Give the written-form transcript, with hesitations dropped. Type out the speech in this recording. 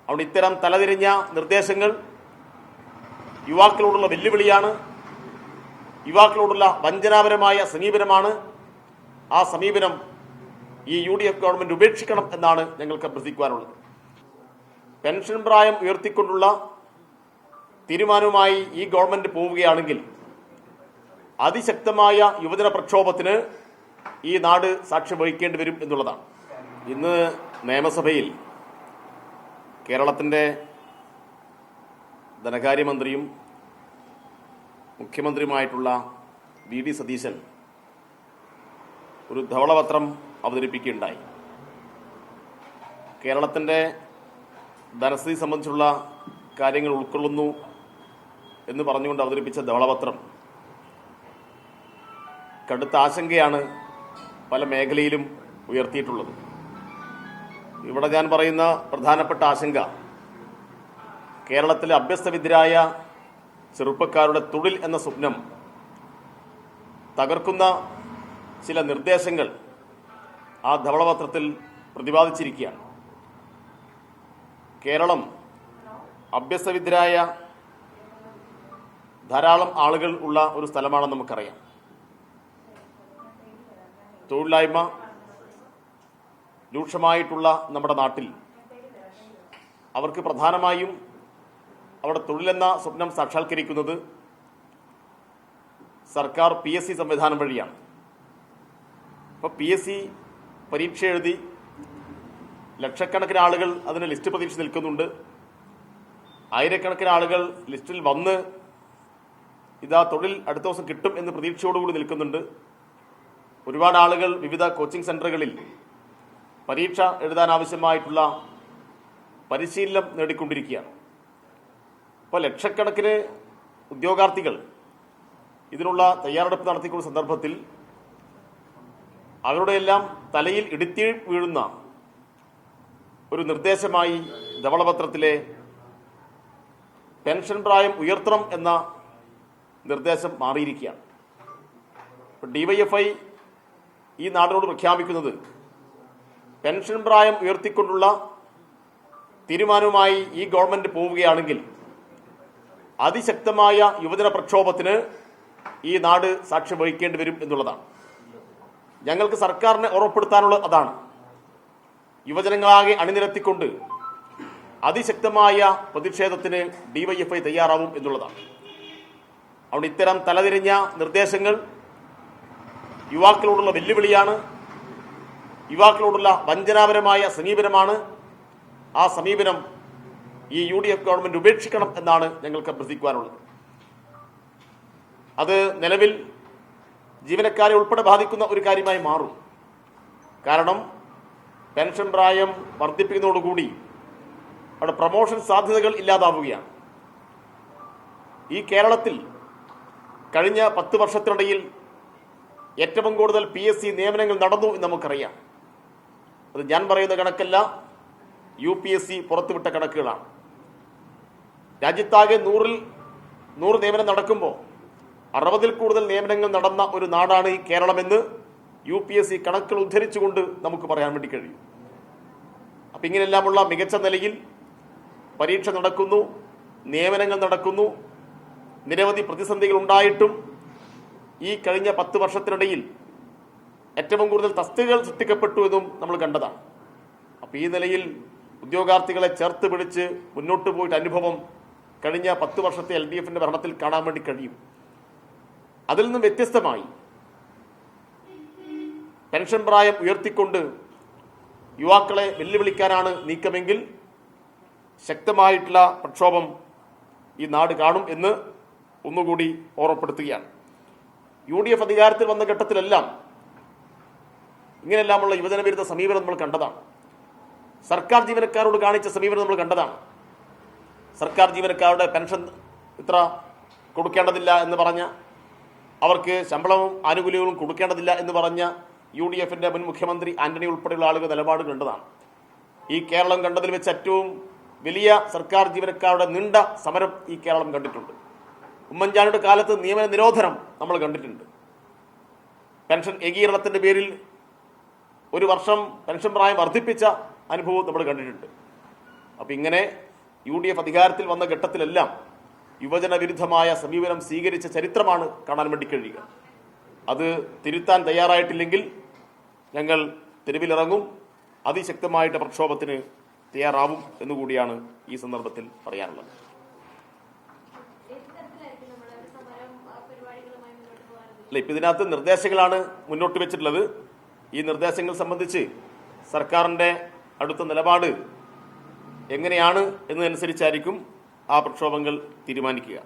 അതുകൊണ്ട് ഇത്തരം തലതിരിഞ്ഞ നിർദ്ദേശങ്ങൾ യുവാക്കളോടുള്ള വെല്ലുവിളിയാണ്, യുവാക്കളോടുള്ള വഞ്ചനാപരമായ സമീപനമാണ്. ആ സമീപനം ഈ UDF ഗവൺമെന്റ് ഉപേക്ഷിക്കണം എന്നാണ് ഞങ്ങൾക്ക് അഭ്യർത്ഥിക്കുവാനുള്ളത്. പെൻഷൻ പ്രായം ഉയർത്തിക്കൊണ്ടുള്ള തീരുമാനവുമായി ഈ ഗവൺമെന്റ് പോവുകയാണെങ്കിൽ അതിശക്തമായ യുവജന പ്രക്ഷോഭത്തിന് ഈ നാട് സാക്ഷ്യം വഹിക്കേണ്ടി വരും എന്നുള്ളതാണ്. ഇന്ന് നിയമസഭയിൽ കേരളത്തിൻ്റെ ധനകാര്യമന്ത്രിയും മുഖ്യമന്ത്രിയുമായിട്ടുള്ള VD സതീശൻ ഒരു ധവളപത്രം അവതരിപ്പിക്കുകയുണ്ടായി. കേരളത്തിൻ്റെ ധനസ്ഥിതി സംബന്ധിച്ചുള്ള കാര്യങ്ങൾ ഉൾക്കൊള്ളുന്നു എന്ന് പറഞ്ഞുകൊണ്ട് അവതരിപ്പിച്ച ധവളപത്രം കടുത്ത ആശങ്കയാണ് പല മേഖലയിലും ഉയർത്തിയിട്ടുള്ളത്. ഇവിടെ ഞാൻ പറയുന്ന പ്രധാനപ്പെട്ട ആശങ്ക കേരളത്തിലെ അഭ്യസ്തവിദ്യരായ ചെറുപ്പക്കാരുടെ തൊഴിൽ എന്ന സ്വപ്നം തകർക്കുന്ന ചില നിർദ്ദേശങ്ങൾ ആ ധവളപത്രത്തിൽ പ്രതിപാദിച്ചിരിക്കുകയാണ്. കേരളം അഭ്യസ്തവിദ്യരായ ധാരാളം ആളുകൾ ഉള്ള ഒരു സ്ഥലമാണെന്ന് നമുക്കറിയാം. തൊഴിലില്ലായ്മ രൂക്ഷമായിട്ടുള്ള നമ്മുടെ നാട്ടിൽ അവർക്ക് പ്രധാനമായും അവിടെ തൊഴിലെന്ന സ്വപ്നം സാക്ഷാത്കരിക്കുന്നത് സർക്കാർ PSC സംവിധാനം വഴിയാണ്. അപ്പോൾ PSC പരീക്ഷ എഴുതി ലക്ഷക്കണക്കിന് ആളുകൾ അതിന് ലിസ്റ്റ് പ്രതീക്ഷിച്ച് നിൽക്കുന്നുണ്ട്. ആയിരക്കണക്കിന് ആളുകൾ ലിസ്റ്റിൽ വന്ന് ഇതാ തൊഴിൽ അടുത്ത ദിവസം കിട്ടും എന്ന് പ്രതീക്ഷയോടുകൂടി നിൽക്കുന്നുണ്ട്. ഒരുപാട് ആളുകൾ വിവിധ കോച്ചിങ് സെൻ്ററുകളിൽ പരീക്ഷ എഴുതാൻ ആവശ്യമായിട്ടുള്ള പരിശീലനം നേടിക്കൊണ്ടിരിക്കുകയാണ്. അപ്പോൾ ലക്ഷക്കണക്കിന് ഉദ്യോഗാർത്ഥികൾ ഇതിനുള്ള തയ്യാറെടുപ്പ് നടത്തിക്കുന്ന സന്ദർഭത്തിൽ അവരുടെയെല്ലാം തലയിൽ ഇടുത്തി വീഴുന്ന ഒരു നിർദ്ദേശമായി ധവളപത്രത്തിലെ പെൻഷൻ പ്രായം ഉയർത്തണം എന്ന നിർദ്ദേശം മാറിയിരിക്കുകയാണ്. DYFI ഈ നാടിനോട് പ്രഖ്യാപിക്കുന്നത് പെൻഷൻ പ്രായം ഉയർത്തിക്കൊണ്ടുള്ള തീരുമാനവുമായി ഈ ഗവൺമെന്റ് പോവുകയാണെങ്കിൽ അതിശക്തമായ യുവജന പ്രക്ഷോഭത്തിന് ഈ നാട് സാക്ഷ്യം വഹിക്കേണ്ടി വരും എന്നുള്ളതാണ്. ഞങ്ങൾക്ക് സർക്കാരിനെ ഉറപ്പെടുത്താനുള്ളത് അതാണ്. യുവജനങ്ങളാകെ അണിനിരത്തിക്കൊണ്ട് അതിശക്തമായ പ്രതിഷേധത്തിന് DYFI തയ്യാറാവും എന്നുള്ളതാണ്. അതുകൊണ്ട് ഇത്തരം തലതിരിഞ്ഞ നിർദ്ദേശങ്ങൾ യുവാക്കളോടുള്ള വെല്ലുവിളിയാണ്, യുവാക്കളോടുള്ള വഞ്ചനാപരമായ സമീപനമാണ്. ആ സമീപനം ഈ UDF ഗവൺമെന്റ് ഉപേക്ഷിക്കണം എന്നാണ് ഞങ്ങൾക്ക് അഭ്യർത്ഥിക്കുവാനുള്ളത്. അത് നിലവിൽ ജീവനക്കാരെ ഉൾപ്പെടെ ബാധിക്കുന്ന ഒരു കാര്യമായി മാറും. കാരണം പെൻഷൻ പ്രായം വർദ്ധിപ്പിക്കുന്നതോടുകൂടി അവിടെ പ്രമോഷൻ സാധ്യതകൾ ഇല്ലാതാവുകയാണ്. ഈ കേരളത്തിൽ കഴിഞ്ഞ 10 വർഷത്തിനിടയിൽ ഏറ്റവും കൂടുതൽ PSC നിയമനങ്ങൾ നടന്നു എന്ന് നമുക്കറിയാം. അത് ഞാൻ പറയുന്ന കണക്കല്ല, UPSC പുറത്തുവിട്ട കണക്കുകളാണ്. രാജ്യത്താകെ 100 നിയമനം നടക്കുമ്പോൾ 60-ൽ കൂടുതൽ നിയമനങ്ങൾ നടന്ന ഒരു നാടാണ് ഈ കേരളമെന്ന് UPSC കണക്കുകൾ ഉദ്ധരിച്ചുകൊണ്ട് നമുക്ക് പറയാൻ വേണ്ടി കഴിയും. അപ്പം ഇങ്ങനെയെല്ലാമുള്ള മികച്ച നിലയിൽ പരീക്ഷ നടക്കുന്നു, നിയമനങ്ങൾ നടക്കുന്നു. നിരവധി പ്രതിസന്ധികൾ ഉണ്ടായിട്ടും ഈ കഴിഞ്ഞ 10 വർഷത്തിനിടയിൽ ഏറ്റവും കൂടുതൽ തസ്തികകൾ സൃഷ്ടിക്കപ്പെട്ടു എന്നും നമ്മൾ കണ്ടതാണ്. അപ്പോൾ ഈ നിലയിൽ ഉദ്യോഗാർത്ഥികളെ ചേർത്ത് പിടിച്ച് മുന്നോട്ട് പോയിട്ട് അനുഭവം കഴിഞ്ഞ 10 വർഷത്തെ LDFന്റെ ഭരണത്തിൽ കാണാൻ വേണ്ടി കഴിയും. അതിൽ നിന്നും വ്യത്യസ്തമായി പെൻഷൻ പ്രായം ഉയർത്തിക്കൊണ്ട് യുവാക്കളെ വെല്ലുവിളിക്കാനാണ് നീക്കമെങ്കിൽ ശക്തമായിട്ടുള്ള പ്രക്ഷോഭം ഈ നാട് കാണും എന്ന് ഒന്നുകൂടി ഓർമ്മപ്പെടുത്തുകയാണ്. UDF അധികാരത്തിൽ വന്ന ഘട്ടത്തിലെല്ലാം ഇങ്ങനെയെല്ലാമുള്ള യുവജന വിരുദ്ധ സമീപനം നമ്മൾ കണ്ടതാണ്. സർക്കാർ ജീവനക്കാരോട് കാണിച്ച സമീപനം നമ്മൾ കണ്ടതാണ്. സർക്കാർ ജീവനക്കാരുടെ പെൻഷൻ ഇത്ര കൊടുക്കേണ്ടതില്ല എന്ന് പറഞ്ഞ, അവർക്ക് ശമ്പളവും ആനുകൂല്യങ്ങളും കൊടുക്കേണ്ടതില്ല എന്ന് പറഞ്ഞ UDFന്റെ മുൻ മുഖ്യമന്ത്രി ആന്റണി ഉൾപ്പെടെയുള്ള ആളുകൾ നിലപാട് കണ്ടതാണ്. ഈ കേരളം കണ്ടതിൽ വെച്ച് ഏറ്റവും വലിയ സർക്കാർ ജീവനക്കാരുടെ നീണ്ട സമരം ഈ കേരളം കണ്ടിട്ടുണ്ട്. ഉമ്മൻചാണ്ടിയുടെ കാലത്ത് നിയമന നിരോധനം നമ്മൾ കണ്ടിട്ടുണ്ട്. പെൻഷൻ ഏകീകരണത്തിന്റെ പേരിൽ 1 വർഷം പെൻഷൻ പ്രായം വർദ്ധിപ്പിച്ച അനുഭവം നമ്മൾ കണ്ടിട്ടുണ്ട്. അപ്പം ഇങ്ങനെ UDF അധികാരത്തിൽ വന്ന ഘട്ടത്തിലെല്ലാം യുവജന വിരുദ്ധമായ സമീപനം സ്വീകരിച്ച ചരിത്രമാണ് കാണാൻ വേണ്ടി കഴിയുക. അത് തിരുത്താൻ തയ്യാറായിട്ടില്ലെങ്കിൽ ഞങ്ങൾ തെരുവിലിറങ്ങും, അതിശക്തമായിട്ട് പ്രക്ഷോഭത്തിന് തയ്യാറാവും എന്നുകൂടിയാണ് ഈ സന്ദർഭത്തിൽ പറയാനുള്ളത്. അല്ല, ഇപ്പം ഇതിനകത്ത് നിർദ്ദേശങ്ങളാണ് മുന്നോട്ട് വെച്ചിട്ടുള്ളത്. ഈ നിർദ്ദേശങ്ങൾ സംബന്ധിച്ച് സർക്കാരിൻ്റെ അടുത്ത നിലപാട് എങ്ങനെയാണ് എന്നതനുസരിച്ചായിരിക്കും ആ പ്രക്ഷോഭങ്ങൾ തീരുമാനിക്കുക.